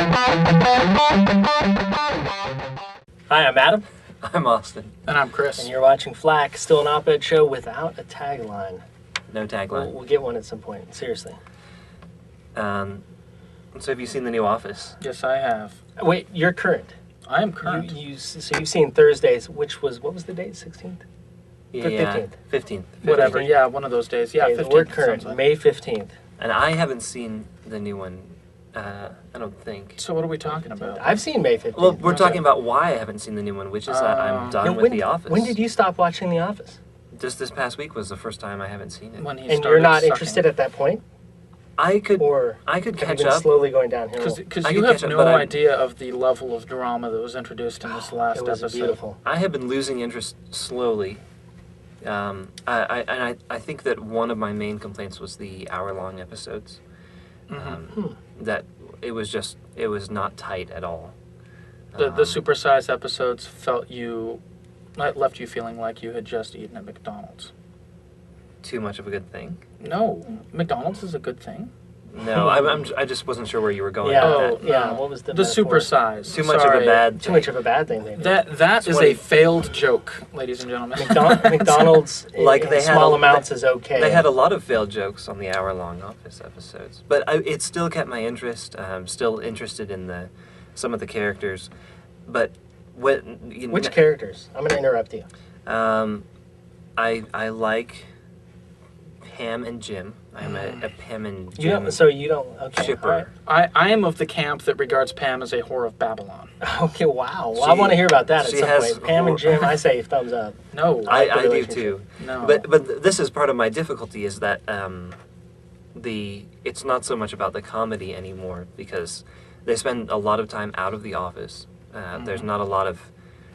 Hi, I'm Adam. I'm Austin. And I'm Chris. And you're watching Flack, still an op-ed show without a tagline. No tagline. We'll get one at some point, seriously. So have you seen the new Office? Yes, I have. Wait, you're current. I am current. So you've seen Thursdays, which was, what was the date, 16th? Yeah, 15th. 15th. Whatever, 15th. yeah, one of those days. Yeah, Okay, 15th. we're current, sounds like. May 15th. And I haven't seen the new one, I don't think. So what are we talking about? I've seen May 15th. Well, we're Okay. talking about why I haven't seen the new one, which is that I'm done with The Office. When did you stop watching The Office? Just this past week was the first time I haven't seen it. When he And started you're not sucking. interested at that point? I could Or have you catch been up? Slowly going downhill. Because I you could have catch up, no but idea of the level of drama that was introduced in this last It was episode. beautiful. I have been losing interest slowly. I think that one of my main complaints was the hour-long episodes. That it was not tight at all. The supersized episodes left you feeling like you had just eaten at McDonald's. Too much of a good thing. No, McDonald's is a good thing. No, I just wasn't sure where you were going. Yeah, with that. yeah. no. What was the The metaphor? supersized? Too much of Sorry. a bad. Too much of a bad thing, maybe. That is a failed joke, ladies and gentlemen. McDonald's Like in they had small a- amounts is okay. They had a lot of failed jokes on the hour-long Office episodes, but it still kept my interest. I'm still interested in some of the characters, but Which characters? I'm going to interrupt you. I like Pam and Jim. I'm a Pam and Jim You don't. Okay. shipper. I am of the camp that regards Pam as a whore of Babylon. All right. Okay. Wow. Well, I want to hear about that at she some has point. Pam and Jim, I say thumbs up. No, I like the I do relationship. too. No. But this is part of my difficulty is that it's not so much about the comedy anymore because they spend a lot of time out of the office. There's not a lot of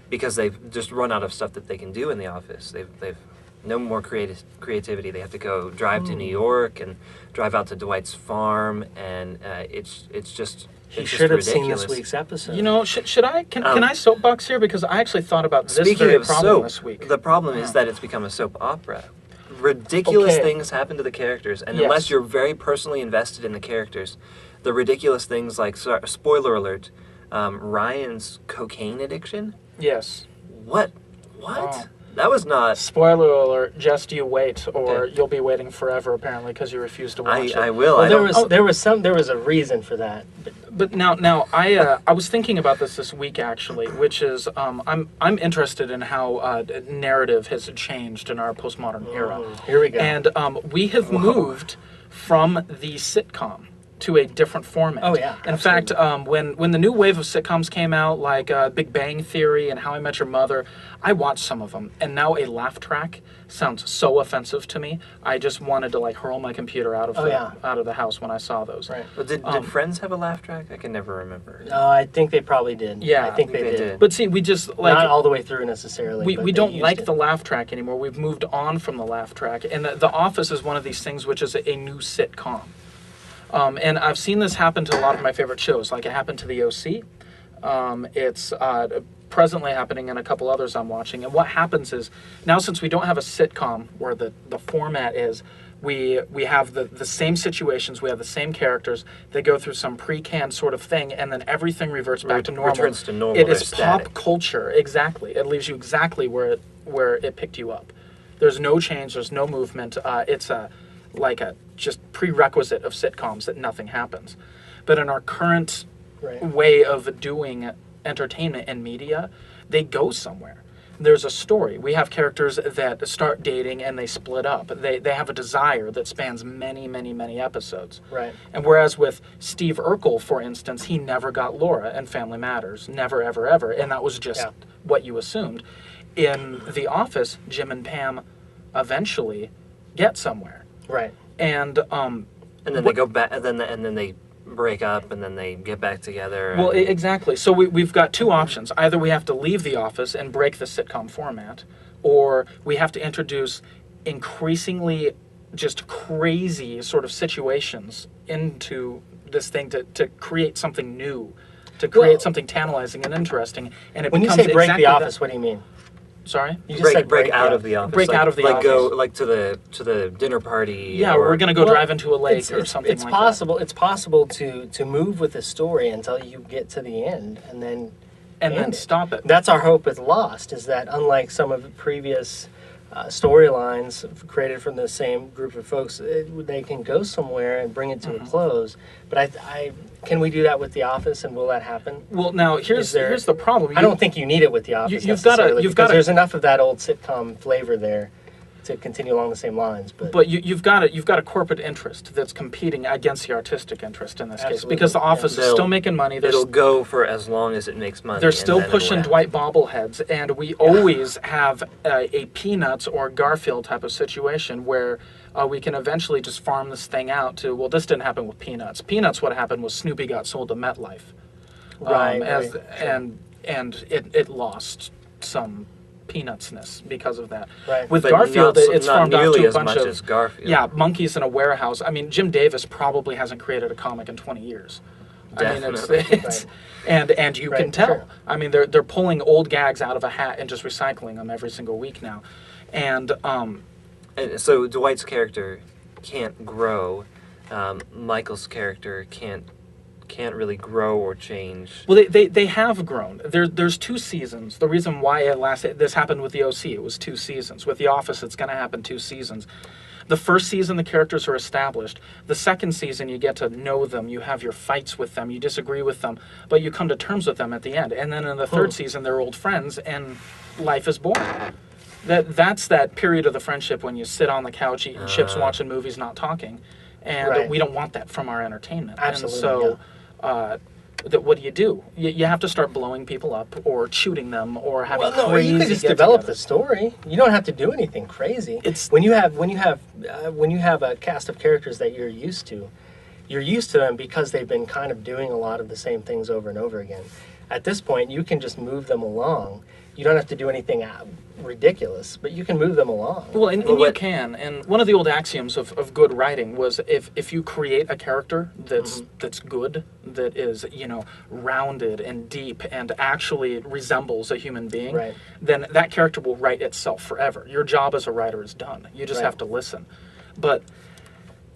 because they've just run out of stuff that they can do in the office. They've no more creativity. They have to go drive to New York and drive out to Dwight's farm, and it's just You it's should have just seen this ridiculous. week's episode. You know, should I? Can I soapbox here because I actually thought about this Speaking very of problem soap, this week. the problem is that it's become a soap opera. Ridiculous Okay. things happen to the characters, and Yes. unless you're very personally invested in the characters, the ridiculous things like spoiler alert, Ryan's cocaine addiction. Yes. What? Oh. That was not. Spoiler alert! Just you wait, or Okay. you'll be waiting forever. Apparently, because you refuse to watch it. I will. Well, I don't. there was a reason for that. But now I was thinking about this week actually, which is I'm interested in how narrative has changed in our postmodern era. Here we go. And we have moved from the sitcom to a different format. Oh, yeah, In fact, when the new wave of sitcoms came out, like Big Bang Theory and How I Met Your Mother, I watched some of them, and now a laugh track sounds so offensive to me. I just wanted to like hurl my computer out of the house when I saw those. Right. But did Friends have a laugh track? I can never remember. I think they probably did. Yeah, I think they did. But see, we just like Not all the way through necessarily. we but they don't used like it. the laugh track anymore. We've moved on from the laugh track, and the Office is one of these things which is a new sitcom. And I've seen this happen to a lot of my favorite shows. Like it happened to the OC. It's presently happening in a couple others I'm watching. And what happens is now, since we don't have a sitcom where the format is, we have the same situations, we have the same characters. They go through some pre-canned sort of thing, and then everything reverts back to normal. Returns to normal. It They're is static. pop culture, exactly. It leaves you exactly where it picked you up. There's no change. There's no movement. It's a just prerequisite of sitcoms that nothing happens. But in our current way of doing entertainment and media, they go somewhere. There's a story. We have characters that start dating and they split up. They have a desire that spans many, many, many episodes. Right. And whereas with Steve Urkel, for instance, he never got Laura in Family Matters. Never, ever, ever. And that was just what you assumed. In The Office, Jim and Pam eventually get somewhere. Right. And And then they go back, and then they break up, and then they get back together. well, and- exactly. So we've got two options. Either we have to leave the office and break the sitcom format, or we have to introduce increasingly just crazy sort of situations into this thing to create something new, to create something tantalizing and interesting. And it When you becomes say break exactly the office, what do you mean? Sorry? You just said break out of the office. Break out of the like go office. like to the dinner party. Yeah, or, we're going to go drive into a lake or something it's like possible. It's possible to move with the story until you get to the end, and then stop it. That's our hope with Lost, is that unlike some of the previous storylines created from the same group of folks, they can go somewhere and bring it to a close. But can we do that with The Office, and will that happen? Well, now here's the problem. I don't think you need it with The Office. You've got to. There's enough of that old sitcom flavor there to continue along the same lines. But you've got a corporate interest that's competing against the artistic interest in this case, because The Office is still making money. It'll go for as long as it makes money. They're still pushing Dwight bobbleheads, and we always have a Peanuts or Garfield type of situation where we can eventually just farm this thing out to, well, this didn't happen with Peanuts. Peanuts, what happened was Snoopy got sold to MetLife, and it lost some peanutsness because of that. Right. With But Garfield, it's not farmed out nearly to a as bunch much of as Garfield. monkeys in a warehouse. I mean, Jim Davis probably hasn't created a comic in 20 years. Definitely. I mean, it's and you can tell. Sure. I mean, they're pulling old gags out of a hat and just recycling them every single week now, and so Dwight's character can't grow. Michael's character can't really grow or change. well, they have grown. There's 2 seasons. The reason why this happened with the OC, it was 2 seasons. With The Office, it's going to happen 2 seasons. The first season, the characters are established. The second season, you get to know them. You have your fights with them. You disagree with them, but you come to terms with them at the end. And then in the third season, they're old friends, and life is boring. That's that period of the friendship when you sit on the couch eating chips, watching movies, not talking. And we don't want that from our entertainment. Absolutely, And so, what do? You have to start blowing people up, or shooting them, or having crazy or you could just develop the story. You don't have to do anything crazy. It's when you have a cast of characters that you're used to them because they've been kind of doing a lot of the same things over and over again. At this point, you can just move them along. You don't have to do anything ridiculous, but you can move them along. Well, and you can. And one of the old axioms of good writing was if you create a character that's good, that is, rounded and deep and actually resembles a human being, then that character will write itself forever. Your job as a writer is done. You just have to listen. But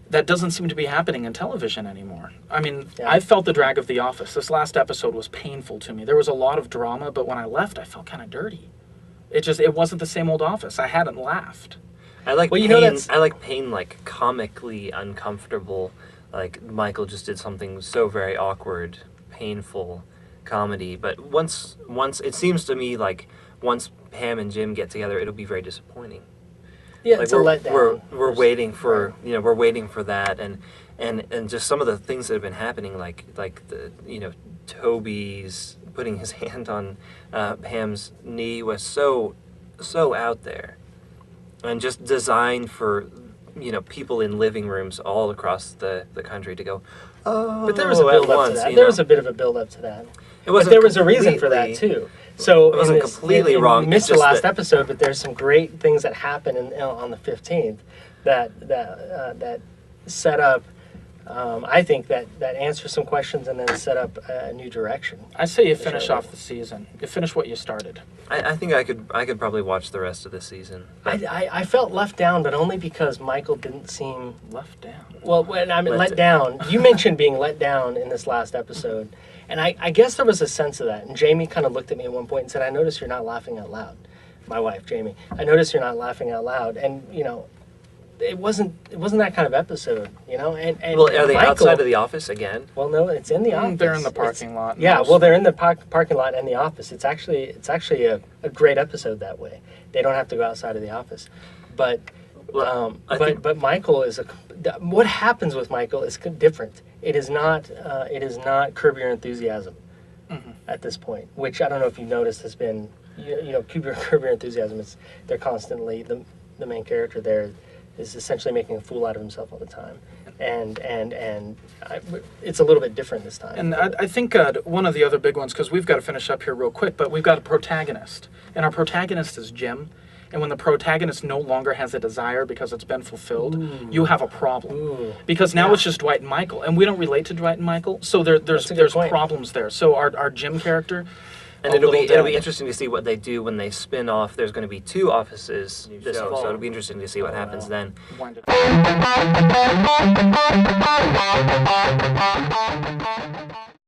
that doesn't seem to be happening in television anymore. I mean, I felt the drag of The Office. This last episode was painful to me. There was a lot of drama, but when I left, I felt kind of dirty. It wasn't the same old Office. I hadn't laughed. I like Well, pain. I like pain, like comically uncomfortable. Like Michael just did something so very awkward, painful comedy. But once it seems to me like once Pam and Jim get together, it'll be very disappointing. Yeah, Like it's a letdown. we're waiting for we're waiting for that, and just some of the things that have been happening, like the Toby's putting his hand on Pam's knee was so out there, and just designed for people in living rooms all across the country to go, oh, But there was a build up to that. There was a bit of a build up to that. But there was a reason for that too. So it wasn't completely wrong. You missed the last episode, but there's some great things that happen on the 15th that set up. I think that answer some questions and then set up a new direction. I say you finish off the season. You finish what you started. I think I could probably watch the rest of the season. I felt left down, but only because Michael didn't seem Left down. well. When I mean let down, you mentioned being let down in this last episode, and I guess there was a sense of that. And Jamie kind of looked at me at one point and said, "I noticed you're not laughing out loud." My wife, Jamie, I noticed you're not laughing out loud, and it wasn't that kind of episode, And Well, are they Michael, outside of the office again? Well, no, it's in the office. They're in the parking lot. Yeah, well, they're in the parking lot and the office. It's actually a great episode that way. They don't have to go outside of the office, but Michael is what happens with Michael is different. It is not Curb Your Enthusiasm at this point, which I don't know if you noticed has been Curb Your Enthusiasm. They're constantly the main character there is essentially making a fool out of himself all the time, and it's a little bit different this time. And I think one of the other big ones, because we've got to finish up here real quick, but we've got a protagonist, and our protagonist is Jim. And when the protagonist no longer has a desire because it's been fulfilled, you have a problem. Because now it's just Dwight and Michael, and we don't relate to Dwight and Michael, so there's problems there. So our Jim character, And it'll be interesting to see what they do when they spin off. There's going to be 2 offices this fall, so it'll be interesting to see what happens then. Wind it.